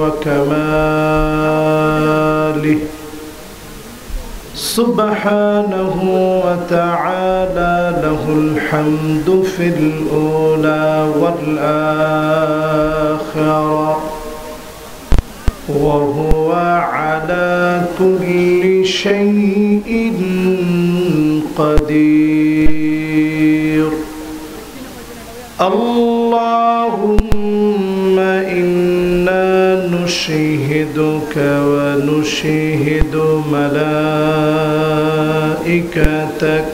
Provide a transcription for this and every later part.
وكماله سبحانه وتعالى له الحمد في الأولى والآخرة وهو على كل شيء قدير. اللهم إنا نشهدك ونشهد ملائكتك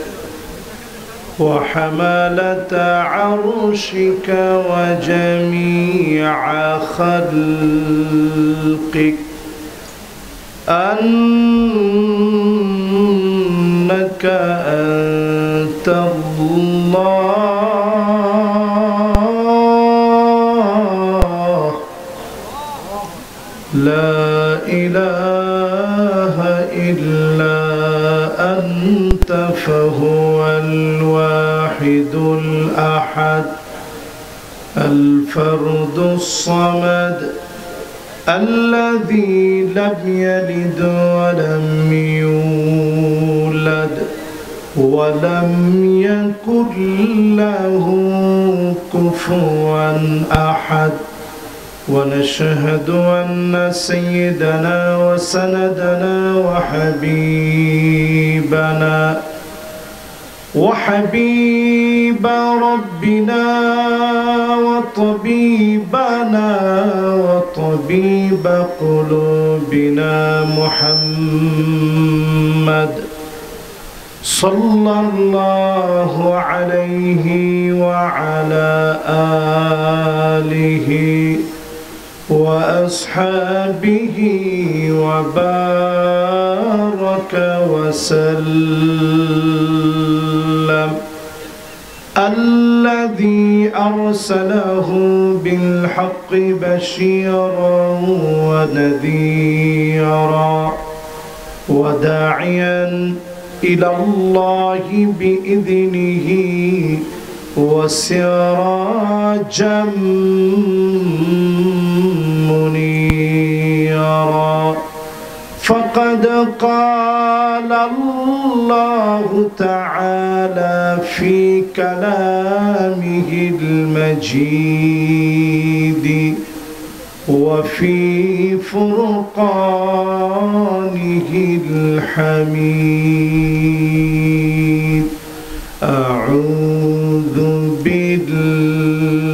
وحملة عرشك وجميع خلقك أنك أنت الله لا إله إلا أنت فهو الواحد الأحد الفرد الصمد الذي لم يلد ولم يولد ولم يكن له كفوا أحد. ونشهد أن سيدنا وسندنا وحبيب ربنا وطبيبنا وطبيب قلوبنا محمد صلى الله عليه وعلى آله وأصحابه وبارك وسلم الذي أرسله بالحق بشيرا ونذيرا وداعيا إلى الله بإذنه وسراجا منيرا. فقد قال الله تعالى في كلامه المجيد وفي فرقانه الحميد. أعوذ بالله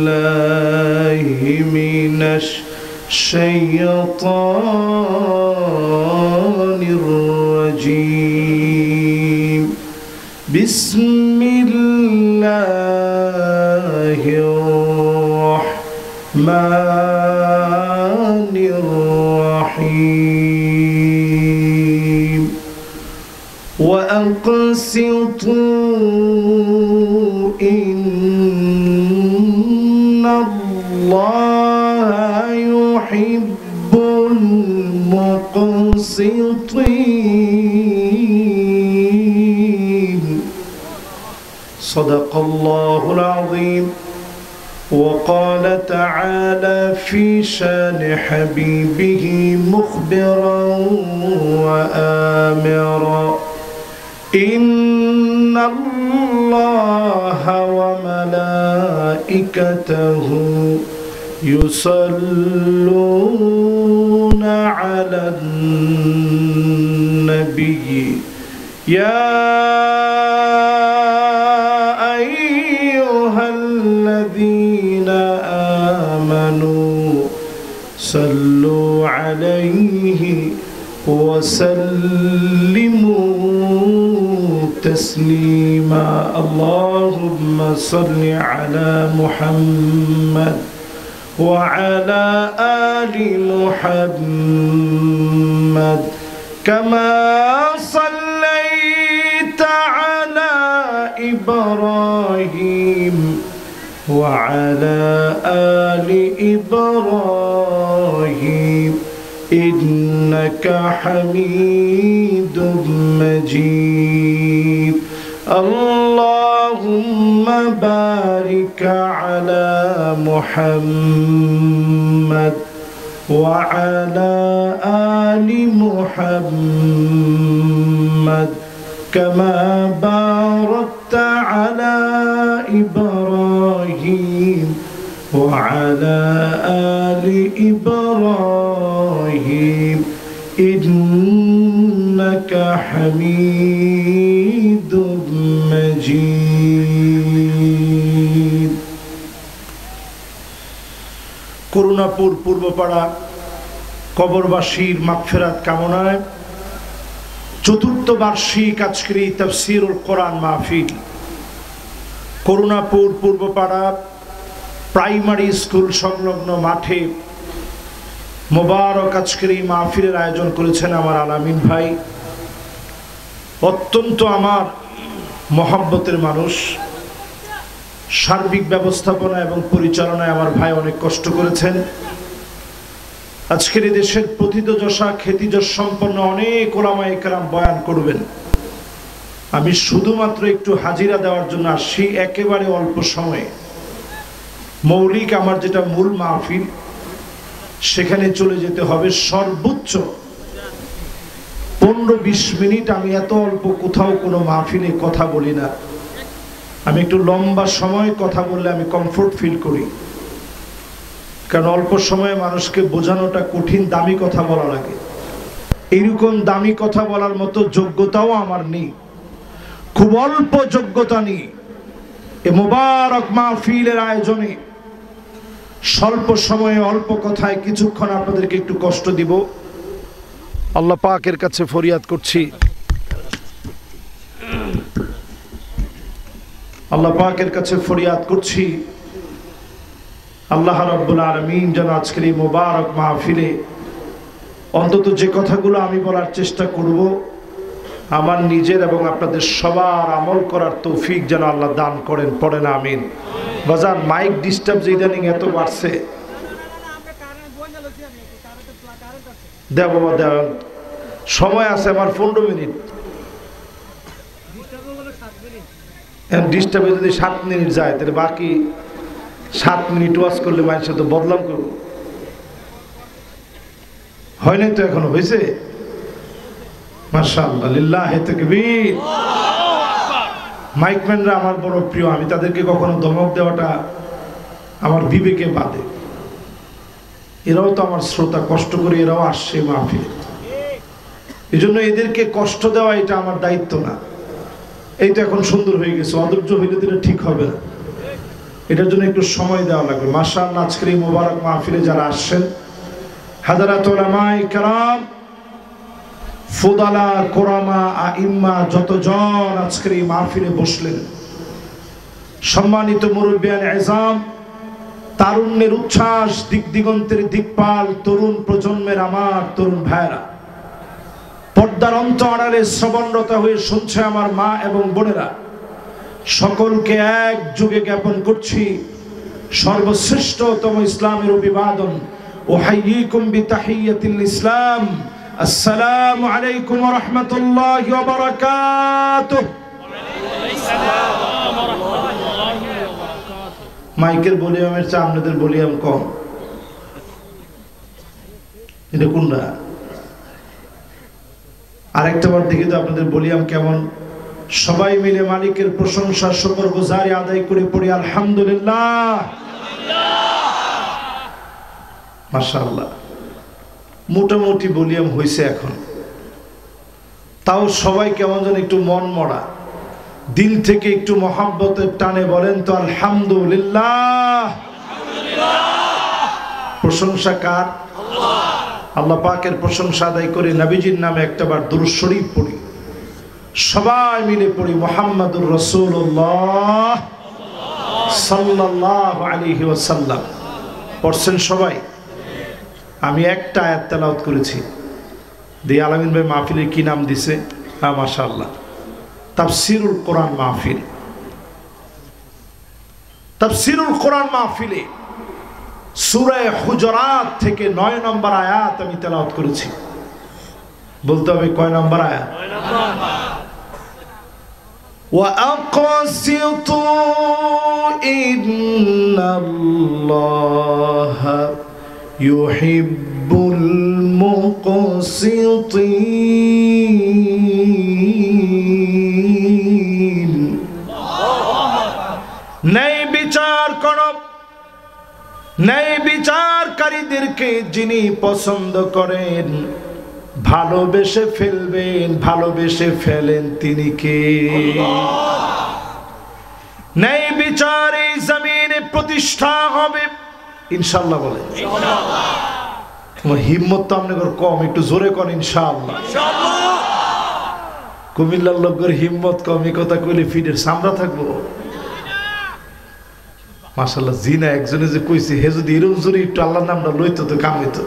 من الشيطان الرجيم. بسم الله الرحمن الرحيم. وأقسطوا إن الله يحب المقسطين. صدق الله العظيم. وقال تعالى في شان حبيبه مخبرا وآمرا إن الله وملائكته يصلون على النبي يا أيها الذين آمنوا صلوا عليه وسلموا تسليما. اللهم صل على محمد وعلى آل محمد كما صليت على إبراهيم وعلى آل إبراهيم إنك حميد مجيد. اللهم بارك على محمد وعلى آل محمد كما باركت على إبراهيم وعلى آل إبراهيم إنك حميد مجيد। করুণাপুর পূর্বপাড়া কবরবাসীর মাগফিরাত কামনায় চতুর্থ বার্ষিক আজকের এই তাফসীরুল কোরআন মাহফিল করুণাপুর পূর্বপাড়া প্রাইমারি স্কুল সংলগ্ন মাঠে মোবারক আজকের এই মাহফিলের আয়োজন করেছেন আমার আলামিন ভাই। অত্যন্ত আমার মহব্বতের মানুষ। সার্বিক ব্যবস্থাপনা এবং পরিচালনায় আমার ভাই অনেক কষ্ট করেছেন। আজকের এই দেশের প্রথিতযশা খ্যাতিযশ সম্পন্ন অনেক ওলামায়ে কেরাম বয়ান করবেন। আমি শুধুমাত্র একটু হাজিরা দেওয়ার জন্য আসছি একেবারে অল্প সময়ে। মৌলিক আমার যেটা মূল মাহফিল সেখানে চলে যেতে হবে সর্বোচ্চ 15-20 মিনিট। আমি এত অল্প কোথাও কোনো মাহফিলে কথা বলি না। আমি একটু লম্বা সময় কথা বললে আমি কমফোর্ট ফিল করি, কারণ অল্প সময়ে মানুষকে বোঝানোটা কঠিন, দামি কথা বলা লাগে। এইরকম দামি কথা বলার মতো যোগ্যতাও আমার নেই, খুব অল্প যোগ্যতা নেই। এ মোবারক মাহফিলের আয়োজনে স্বল্প সময়ে অল্প কথায় কিছুক্ষণ আপনাদেরকে একটু কষ্ট দিব। আল্লাহ পাকের কাছে ফরিয়াদ করছি, আল্লাহ পাকের কাছে ফরিয়াদ করছি আল্লাহ রাব্বুল আলামিন যেন আজকের এই মোবারক মাহফিলে অন্তত যে কথাগুলো আমি বলার চেষ্টা করব আমার নিজের এবং আপনাদের সবার আমল করার তৌফিক যেন আল্লাহ দান করেন। পড়েন আমিন। বাজার মাইক ডিস্টার্ব যে ইদানিং এত বাড়ছে, দেব বাবা দেব, সময় আছে আমার 15 মিনিট। ডিস্টার্বে যদি 7 মিনিট যায় তাহলে বাকি 7 মিনিট ওয়াজ করলে মানুষের তো বদলাম করব। হয় নাই তো এখনো? হয়েছে? মাশাআল্লাহ, লিল্লাহি তাকবীর। মাইকম্যানরা আমার বড় প্রিয়, আমি তাদেরকে কখনো ধমক দেওয়াটা আমার বিবেকে বাধে। এরাও তো আমার শ্রোতা, কষ্ট করে এরাও আসছে মাহফিলে, এই জন্য এদেরকে কষ্ট দেওয়া এটা আমার দায়িত্ব না। এই তো এখন সুন্দর হয়ে গেছে, অধৈর্য হইলে তো ঠিক হবে না, এটার জন্য একটু সময় দেওয়া লাগবে। মাশাআল্লাহ, আজকের এই মোবারক মাহফিলে যারা আসছেন, হাজারাত উলামায়ে কেরাম, ফুদালা, কোরামা, আইম্মা, যতজন আজকের এই মাহফিলে বসলেন, সম্মানিত মুরব্বিয়ান ইজাম, তারুণ্যের উচ্ছ্বাস, দিক দিগন্তের দিকপাল তরুণ প্রজন্মের আমার তরুণ ভাইরা, পর্দার অন্তরালে শ্রবণরত হয়ে শুনছে আমার মা এবং বোনেরা, সকলকে এক যুগে জ্ঞাপন করছি সর্বশ্রেষ্ঠতম ইসলামের অভিবাদন। উহাইয়িকুম বিতাহিয়াতিল ইসলাম, আসসালামু আলাইকুম ওয়া রাহমাতুল্লাহি ওয়া বারাকাতুহু। মাইকের ভলিউমের চেয়ে আপনাদের ভলিউম কম, এটা কোনটা? আরেকটা বার দেখি তো আপনাদের ভলিউম কেমন। সবাই মিলে মালিকের প্রশংসা শুকর গুজারি আদায় করে পড়ি আলহামদুলিল্লাহ। মাশাআল্লাহ, মোটামুটি ভলিউম হয়েছে এখন। তাও সবাই কেমন যেন একটু মন মরা, দিল থেকে একটু মহাব্বতের টানে বলেন তো আলহামদুলিল্লাহ। প্রশংসা কার? আল্লাহ পাকের প্রশংসা আদায় করে নবীজির নামে একটাবার দুরূদ শরীফ পড়ি, সবাই মিলে পড়ি মুহাম্মাদুর রাসূলুল্লাহ সাল্লাল্লাহু আলাইহি ওয়াসাল্লাম। পড়ছেন সবাই? আমি একটা আয়াত তেলাওয়াত করেছি। দিয়ে আলামিন ভাই মাহফিলের কি নাম দিছে? হ্যাঁ মাশাআল্লাহ, তাফসীরুল কোরআন মাহফিল। তাফসীরুল কোরআন মাহফিলে সূরা হুজুরাত থেকে 9 নম্বর আয়াত আমি তেলাওয়াত করেছি। বলতে হবে কয় নম্বর আয়াত? 9 নম্বর। ওয়াকসিতু ইন্নাল্লাহা ইউহিব্বু মুকসিতিন। ন্যায় বিচার করো, ন্যায় বিচারকারীদেরকে যিনি পছন্দ করেন, ভালোবেসে ফেলবেন, ভালোবেসে ফেলেন তিনি কে? ন্যায় বিচার এই জমিনে প্রতিষ্ঠা হবে ইনশাআল্লাহ। বলেন তোমার হিম্মত তো আপনাদের কম, একটু জোরে কন ইনশাআল্লাহ। কুমিল্লার লোকের হিম্মত কম, এই কথা কইলে ফিডের সামরা থাকবো। মাশাআল্লাহ, জিনা একজনে যে কইছে হে যদি এরকম জোরে একটু আল্লাহর নামটা লইতো তো কাম হইতো।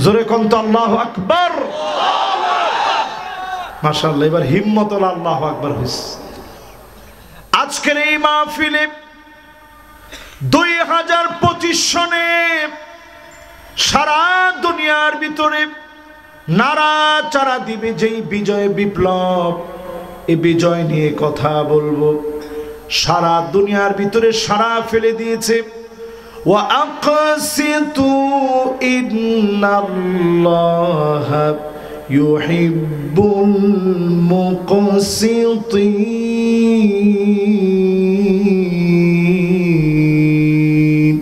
জোরে কোন তো আল্লাহু আকবার। মাশাআল্লাহ, এবার হিম্মত হলো আল্লাহু আকবার হইছে। আজকের এই মাহফিলে 2025 সনে সারা দুনিয়ার ভিতরে নাড়াচাড়া দিবে যেই বিজয় বিপ্লব, এই বিজয় নিয়ে কথা বলবো। সারা দুনিয়ার ভিতরে সারা ফেলে দিয়েছে। ওয়া আকসিতু ইন্নাল্লাহা ইউহিব্বুল মুকসিতিন।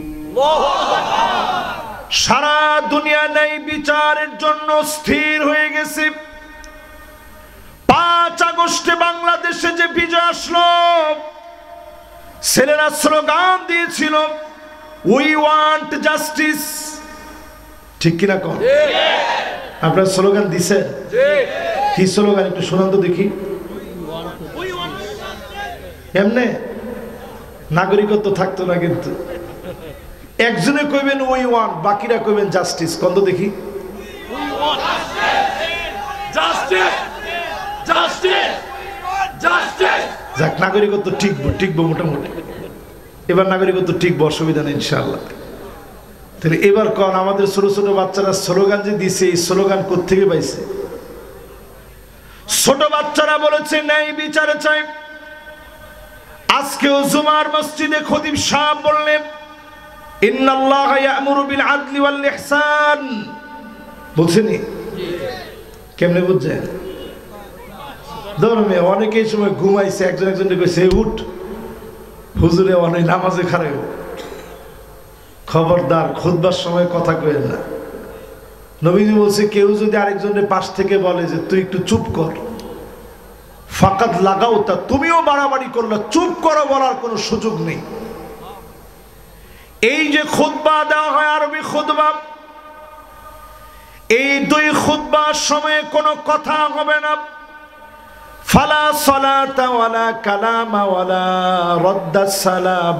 সারা দুনিয়া ন্যায় বিচারের জন্য স্থির হয়ে গেছে। 5 আগস্টে বাংলাদেশে যে বিজয় আসলো, ছেলেরা স্লোগান দিয়েছিল উই ওয়ান্ট জাস্টিস। ঠিক কিনা কন? আপনারা স্লোগান দিছেন? কি স্লোগান একটু শোনান তো দেখি। এমনে নাগরিকত্ব থাকতো না, কিন্তু একজনে কইবেন উই ওয়ান্ট, বাকিরা কইবেন জাস্টিস। কোন তো দেখি। যাক, নাগরিকত্ব টিকবো মোটামুটি। এবার নাগরিকত্ব টিকবো, অসুবিধা নেই ইনশাআল্লাহ। তাহলে এবার কোন আমাদের ছোট ছোট বাচ্চারা স্লোগান যে দিছে, এই স্লোগান কোত্থেকে পাইছে? ছোট বাচ্চারা বলেছে ন্যায় বিচারে চাই। আজকেও জুমার মসজিদে খতিব সাহেব বললেন ইন্নাল্লাহা ইয়া'মুরু বিল আদলি ওয়াল ইহসান। বলছেনি? কেমনে বুঝছেন? ধর্মে অনেকেই সময় ঘুমাইছে, একজনকে কইছে উঠ, হুজুরে অনেক নামাজে খারাপ। খবরদার, খুতবার সময় কথা কইেন না। নবীজি বলছে কেউ যদি আরেকজনের পাশ থেকে বলে যে তুই একটু চুপ কর, ফাকাদ লাগাও, তা তুমিও বাড়াবাড়ি করলে চুপ করো বলার কোনো সুযোগ নেই। এই যে খুতবা দেওয়া হয় আরবি খুতবা, এই 2 খুতবার সময়ে কোনো কথা হবে না। ফালা সালাতা ওয়ালা কালামা ওয়ালা রাদ্দাস সালাম।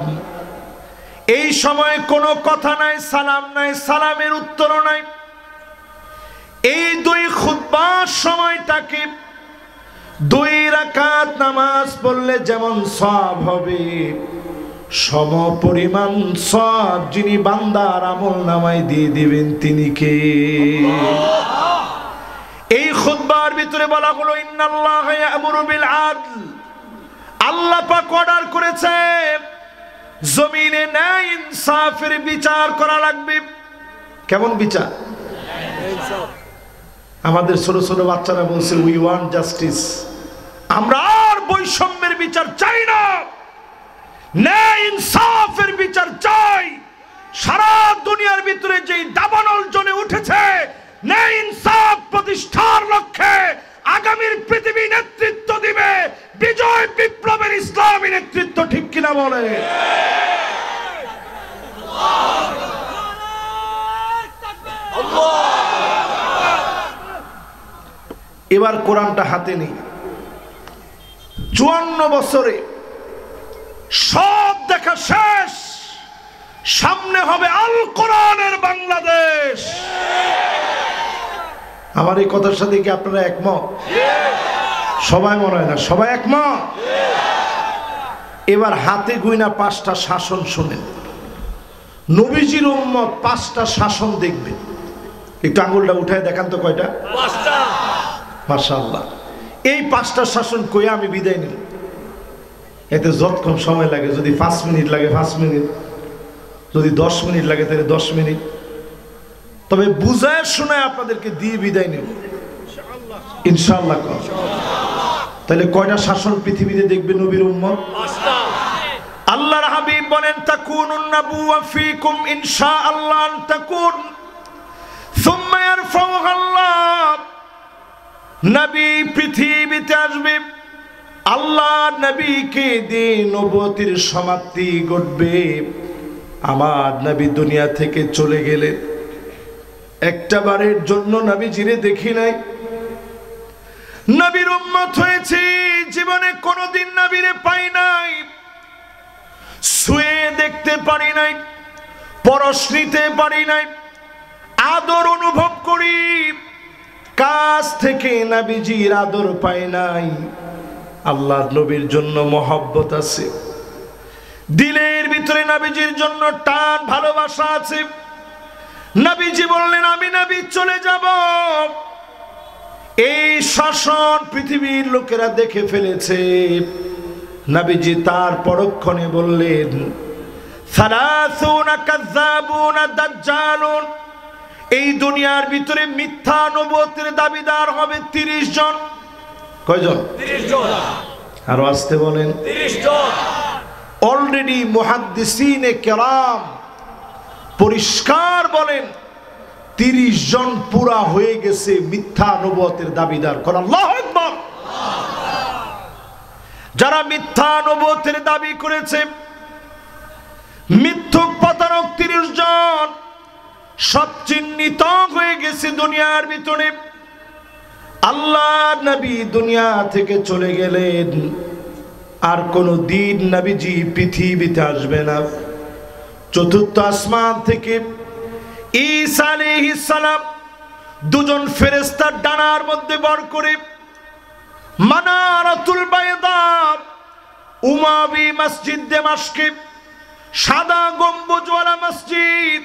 এই সময় কোনো কথা নাই, সালাম নাই, সালামের উত্তর নাই। এই 2 খুতবার সময়টাকে 2 রাকাত নামাজ পড়লে যেমন সওয়াব হবে, সম পরিমাণ সওয়াব যিনি বান্দার আমল নামায় দিয়ে দিবেন তিনি কে? এই খুতবার ভিতরে বলা হলো ইন্নাল্লাহা ইয়া'মুরু বিল আদল। আল্লাহ পাক অর্ডার করেছে জমিনে ন্যায় ইনসাফের বিচার করা লাগবে। কেমন বিচার? আমাদের ছোট ছোট বাচ্চারা বলছে উই ওয়ান্ট জাস্টিস। আমরা আর বৈষম্যের বিচার চাই না, ন্যায় ইনসাফের বিচার চাই। সারা দুনিয়ার ভিতরে যেই দাবানল জ্বলে উঠেছে ন্যায় ইনসাফ প্রতিষ্ঠার লক্ষ্যে আগামীর পৃথিবী নেতৃত্ব দিবে বিজয় বিপ্লবের ইসলামী নেতৃত্ব। ঠিক কিনা বলে? এবার কোরআনটা হাতে নেই। 54 বছরে সব দেখা শেষ, সামনে হবে আল কোরআনের বাংলাদেশ। আমার এই কথার সাথে কি আপনারা একমত? সবাই মনে হয় না, সবাই একমত। এবার হাতে গুইনা 5টা শাসন শুনেন। নবীজির উম্মত 5টা শাসন দেখবে। একটু আঙ্গুলটা উঠায় দেখান তো কয়টা? 5টা। মাশাআল্লাহ। এই 5টা শাসন কইয়া আমি বিদায় নিই। এতে যতক্ষণ সময় লাগে, যদি 5 মিনিট লাগে 5 মিনিট, যদি 10 মিনিট লাগে তাহলে 10 মিনিট। তবে বুঝায় শোনায় আপনাদেরকে দিয়ে বিদায় নেব ইনশাআল্লাহ। তাহলে কয়টা শাসন পৃথিবীতে দেখবে নবীর উম্মত? আল্লাহর হাবিব বলেন তাকুনুন নাবুওয়া ফীকুম ইনশাআল্লাহ আন তাকুন সুম্মা ইয়ারফাউহা আল্লাহ। নবী পৃথিবীতে আসবে, আল্লাহ নবীকে দিয়ে নবুয়তের সমাপ্তি ঘটবে। আমার নবী দুনিয়া থেকে চলে গেলে একটা বারের জন্য নবীজিরে দেখি নাই। নবীর উম্মত হয়েছে, জীবনে কোনোদিন নবীরে পাই নাই, ছুঁয়ে দেখতে পারি নাই, পরশ নিতে পারি নাই, আদর অনুভব করি, কাছ থেকে নবীজির আদর পাই নাই। আল্লাহর নবীর জন্য মহব্বত আছে, দিলের ভিতরে নবীজির জন্য টান ভালোবাসা আছে। নবীজি বললেন আমি নবী চলে যাব। এই শাসন পৃথিবীর লোকেরা দেখে ফেলেছে। নবীজি তার পরক্ষণে বললেন সালাসুনা কাযাবুনা দাজ্জালুন, এই দুনিয়ার ভিতরে মিথ্যা নবুয়তের দাবিদার হবে 30 জন। কয়জন? 30 জন। আরো আসতে বলেন 30 জন। অলরেডি মুহাদ্দিসিনে কেরাম পরিষ্কার বলেন 30 জন পুরা হয়ে গেছে মিথ্যা নবুয়তের দাবিদার। কোন আল্লাহু আকবার। যারা মিথ্যা নবুয়তের দাবি করেছে, মিথ্যুক প্রতারক 30 জন সব চিহ্নিত হয়ে গেছে দুনিয়ার ভিতরে। আল্লাহ নবী দুনিয়া থেকে চলে গেলেন, আর কোন দিন নবীজি পৃথিবীতে আসবে না। চতুর্থ আসমান থেকে ঈসা আলাইহিস সালাম দুজন ফেরেশতার ডানার মধ্যে বর করে মানারাতুল বাইদা উমাবি মসজিদ দামেস্কে, সাদা গম্বুজওয়ালা মসজিদ,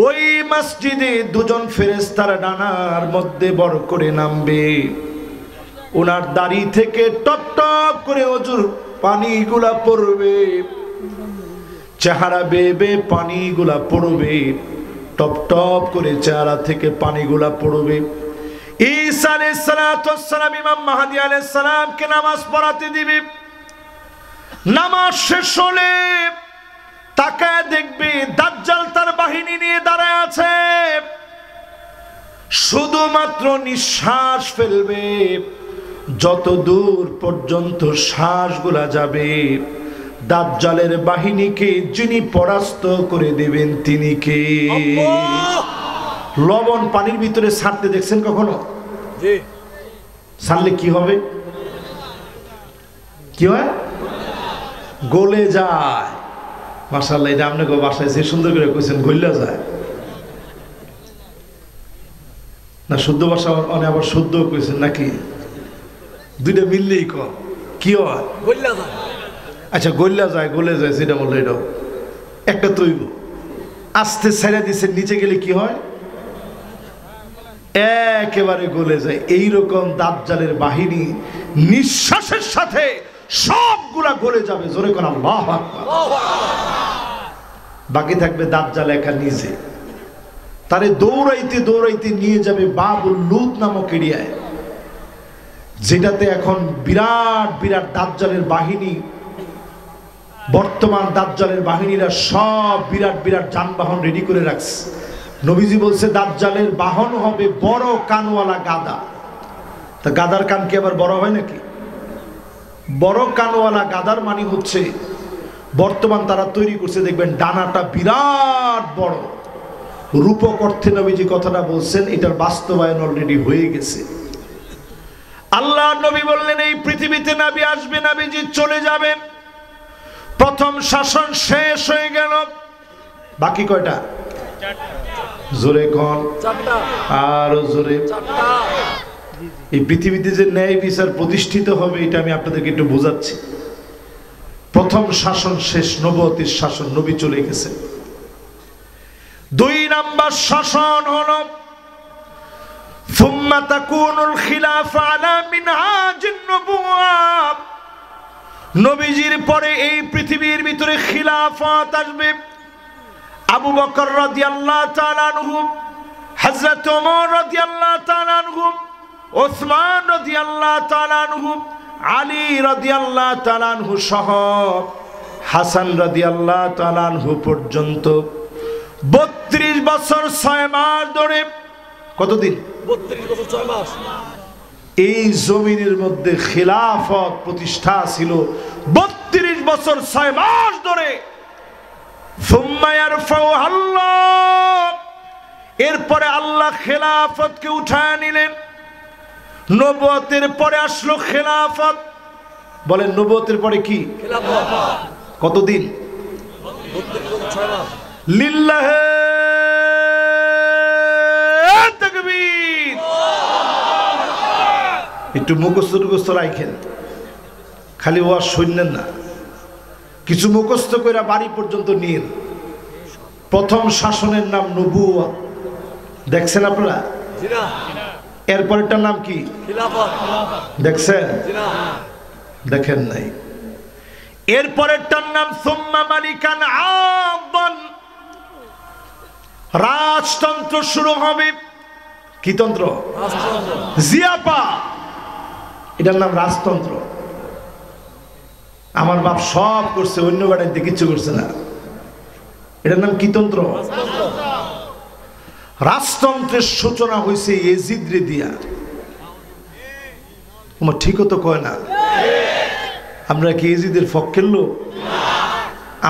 ওই মসজিদে দুজন ফেরেশতার ডানার মধ্যে বর করে নামবে। ওনার দাড়ি থেকে টপ টপ করে অজুর পানিগুলা পড়বে, চেহারা বেবে পানিগুলা পড়বে, টপ টপ করে চেহারা থেকে পানিগুলা পড়বে। ঈসা আলাইহিস সালাতু ওয়াস সালাম ইমাম মাহদী আলাইহিস সালামকে নামাজ পড়াতে দিবে। নামাজ শেষ হলে তাকায় দেখবে দাজ্জাল তার বাহিনী নিয়ে দাঁড়ায় আছে। শুধুমাত্র নিঃশ্বাস ফেলবে, যত দূর পর্যন্ত শ্বাসগুলা যাবে দাজ্জালের বাহিনীকে যিনি পরাস্ত করে দেবেন তিনি কে? লবণ পানির ভিতরে ছাড়তে দেখছেন কখনো? জি। ছাড়লে কি হবে? কি হয়? গলে যায়। মাশাআল্লাহ, এটা আপনাকে বাসায় যে সুন্দর করে কইছেন, গইলা যায় না? শুদ্ধ ভাষা অনেক আবার শুদ্ধ কইছেন নাকি? দুইটা মিললেই কম। কি হয়? গইলা যায়। আচ্ছা, গইলা যায়, গলে যায়, সেটা বললো এটা একটা তৈব। আস্তে ছেড়ে দিছে, নিচে গেলে কি হয়? একেবারে গলে যায়। এইরকম দাজ্জালের বাহিনী নিঃশ্বাসের সাথে সবগুলা গলে যাবে। জোরে কোন আল্লাহু আকবার। বাকি থাকবে দাজ্জাল একা নিজে। তারে দৌড়াইতে দৌড়াইতে নিয়ে যাবে বাবুল লুত নামক এরিয়ায়, যেটাতে এখন বিরাট বিরাট দাজ্জালের বাহিনী, বর্তমান দাজ্জালের বাহিনীরা সব বিরাট বিরাট যানবাহন রেডি করে রাখছে। নবীজি বলছে দাজ্জালের বাহন হবে বড় কানওয়ালা গাদা। তা গাদার কান কি আবার বড় হয় নাকি? বড় কানওয়ালা গাদার মানে হচ্ছে বর্তমান তারা তৈরি করছে, দেখবেন ডানাটা বিরাট বড়। রূপক অর্থে নবীজি কথাটা বলছেন, এটার বাস্তবায়ন অলরেডি হয়ে গেছে। আল্লাহ নবী বললেন এই পৃথিবীতে নবী আসবে, নবীজি চলে যাবেন। প্রথম শাসন শেষ হয়ে গেল। বাকি কয়টা? জোরে কোন? আরো জোরে। এই পৃথিবীতে যে ন্যায় বিচার প্রতিষ্ঠিত হবে, এটা আমি আপনাদেরকে একটু বোঝাচ্ছি। প্রথম শাসন শেষ, নবুয়তের শাসন, নবী চলে গেছে। 2 নাম্বার শাসন হলো সুম্মা তাকুনুল খিলাফা আলা মিনহাজিন নবুওয়া। নবীজির পরে এই পৃথিবীর ভিতরে খিলাফত আসবে। আবু বকর রাদিয়াল্লাহু তাআলা আনহু হযরত ওমর রাদিয়াল্লাহু তাআলা আনহু, ওসমান রাদিয়াল্লাহু তাআলা আনহু, আলী রাদিয়াল্লাহু তাআলা আনহু সহ হাসান রাদিয়াল্লাহু তাআলা আনহু পর্যন্ত 32 বছর 6 মাস ধরে, কতদিন? 32 বছর 6 মাস এই জমিনের মধ্যে খিলাফত প্রতিষ্ঠা ছিল 32 বছর 6 মাস ধরে। সুম্মা ইয়ারফাউহা আল্লাহ, এরপরে আল্লাহ খেলাফতকে উঠায় নিলেন। নবুয়তের পরে আসলো খেলাফত। বলেন নবুয়তের পরে কি? খেলাফত। কতদিন? 32 বছর 6 মাস। লিল্লাহে তাকবীর। একটু মুখস্থ রাখেন, খালি ওয়াজ শুনলেন না, কিছু মুখস্থ করে বাড়ি পর্যন্ত নিয়ে। প্রথম শাসনের নাম নবুয়ত, দেখছেন আপনারা? জি না। এরপরেরটার নাম কি? খেলাফত। দেখছেন? জি না। দেখেন নাই। এরপরেরটার নাম সুম্মা মালিকান আদান, রাজতন্ত্র শুরু হবে। কি তন্ত্র? রাষ্ট্রতন্ত্র। জিয়াপা, এটার নাম রাজতন্ত্র। আমার বাপ সব করছে, অন্য বাড়িতে কিছু করছে না। এটার নাম কি তন্ত্র? রাজতন্ত্রের সূচনা হয়েছে ইয়াজিদ রে দিয়া। তোমার ঠিকও তো কয় না। আমরা কি ইয়াজিদের পক্ষের লোক?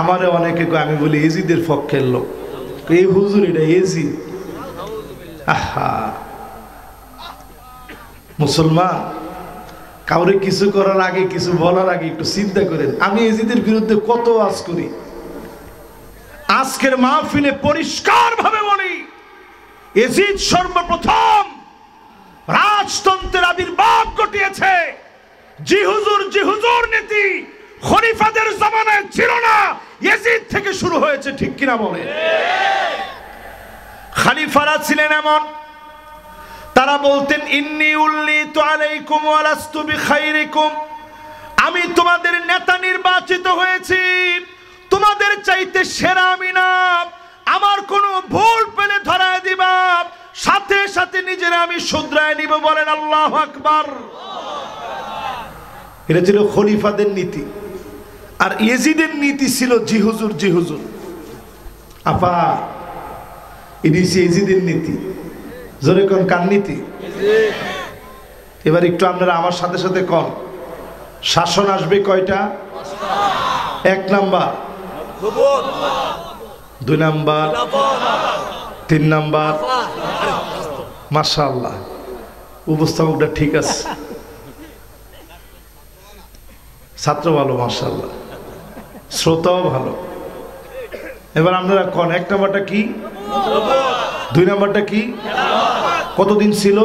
আমারে অনেকে কয়, আমি বলি ইয়াজিদের পক্ষের লোক। এই হুজুর এটা ইয়াজিদ। আহা, মুসলমান কাউরে কিছু করার আগে, কিছু বলার আগে একটু চিন্তা করেন। আমি ইয়াজিদের বিরুদ্ধে কত ওয়াজ করি, আজকের মাহফিলে পরিষ্কার ভাবে বলি, ইয়াজিদ সর্বপ্রথম রাজতন্ত্রের আবির্ভাব ঘটিয়েছে। জি হুজুর নীতি খলিফাদের জামানায় ছিল না, ইয়াজিদ থেকে শুরু হয়েছে। ঠিক কিনা বলে? খলিফারা ছিলেন এমন, তারা বলতেন ইন্নী উল্লিতু আলাইকুম ওয়া লাস্তু বিখাইরিকুম, আমি তোমাদের নেতা নির্বাচিত হয়েছি, তোমাদের চাইতে সেরা আমি না। আমার কোনো ভুল পেলে ধরায় দিবা, সাথে সাথে নিজেরা আমি শুধরায় নিব। বলেন আল্লাহু আকবার। এটা ছিল খলিফাদের নীতি। আর ইয়াজিদের নীতি ছিল জি হুজুর। আপা, এটি ইয়াজিদের নীতি। জোরে কোন কার নীতি? এবার একটু আপনারা আমার সাথে সাথে কন, শাসন আসবে কয়টা? 1 নাম্বার, 2 নাম্বার, 3 নাম্বার। মাশাআল্লাহ, উপস্থাপকটা ঠিক আছে, ছাত্র ভালো, মাশাআল্লাহ, শ্রোতাও ভালো। এবার আপনারা কন, 1 নাম্বারটা কি? 2 নাম্বারটা কি? কতদিন ছিল?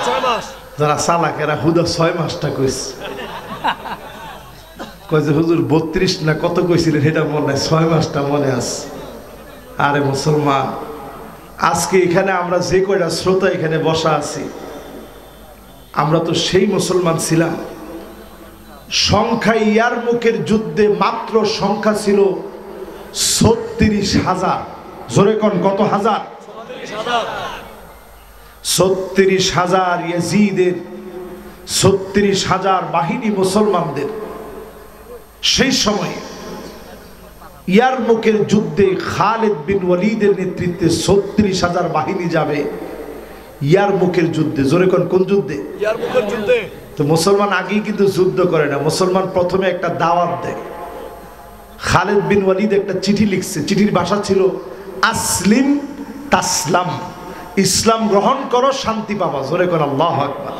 6 মাস। যারা চালাক এরা হুদা 6 মাসটা কইছে। কয় যে হুজুর 32 না কত কইছিলেন, এটা মনে নাই, 6 মাসটা মনে আছে। আরে মুসলমান, আজকে এখানে আমরা যে কয়টা শ্রোতা এখানে বসা আছি, আমরা তো সেই মুসলমান ছিলাম। সংখ্যা ইয়ারমুকের যুদ্ধে মাত্র সংখ্যা ছিল 36,000। জোরে কোন কত হাজার? 36,000 ইয়াজিদের, 36,000 বাহিনী মুসলমানদের। সেই সময়ে ইয়ারমুকের যুদ্ধে খালিদ বিন ওয়ালিদের নেতৃত্বে 36,000 বাহিনী যাবে ইয়ারমুকের যুদ্ধে। জোরে কোন যুদ্ধে? ইয়ারমুকের যুদ্ধে। তো মুসলমান আগেই কিন্তু যুদ্ধ করে না, মুসলমান প্রথমে একটা দাওয়াত দেয়। খালিদ বিন ওয়ালিদ একটা চিঠি লিখছে, চিঠির ভাষা ছিল আসলিম তাসলাম, ইসলাম গ্রহণ করো শান্তি পাবা। জোরে কোন আল্লাহু আকবার।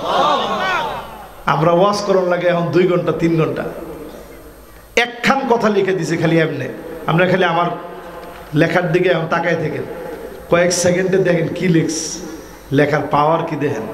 আমরা ওয়াজ করন লাগে এখন 2 ঘন্টা 3 ঘন্টা, একখান কথা লিখে দিছে খালি এমনি। আমরা খালি আমার লেখার দিকে এখন তাকায় থাকেন, কয়েক সেকেন্ডে দেখেন কি লিখস, লেখার পাওয়ার কি দেখেন।